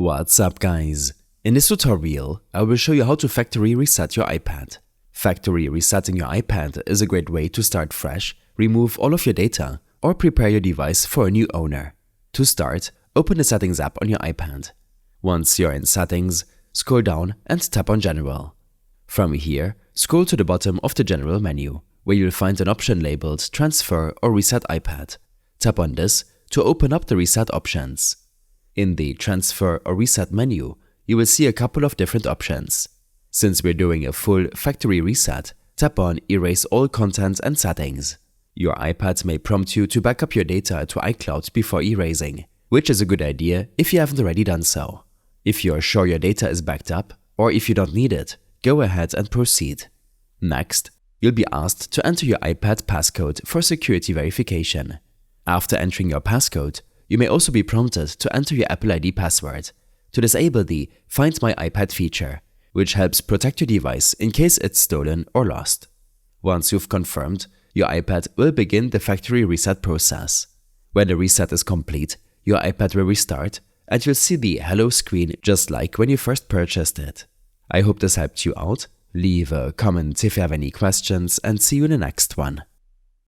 What's up guys? In this tutorial, I will show you how to factory reset your iPad. Factory resetting your iPad is a great way to start fresh, remove all of your data, or prepare your device for a new owner. To start, open the Settings app on your iPad. Once you're in Settings, scroll down and tap on General. From here, scroll to the bottom of the General menu, where you'll find an option labeled Transfer or Reset iPad. Tap on this to open up the reset options. In the Transfer or Reset menu, you will see a couple of different options. Since we're doing a full factory reset, tap on Erase all content and settings. Your iPad may prompt you to back up your data to iCloud before erasing, which is a good idea if you haven't already done so. If you're sure your data is backed up, or if you don't need it, go ahead and proceed. Next, you'll be asked to enter your iPad passcode for security verification. After entering your passcode, you may also be prompted to enter your Apple ID password to disable the Find My iPad feature, which helps protect your device in case it's stolen or lost. Once you've confirmed, your iPad will begin the factory reset process. When the reset is complete, your iPad will restart and you'll see the Hello screen just like when you first purchased it. I hope this helped you out. Leave a comment if you have any questions and see you in the next one.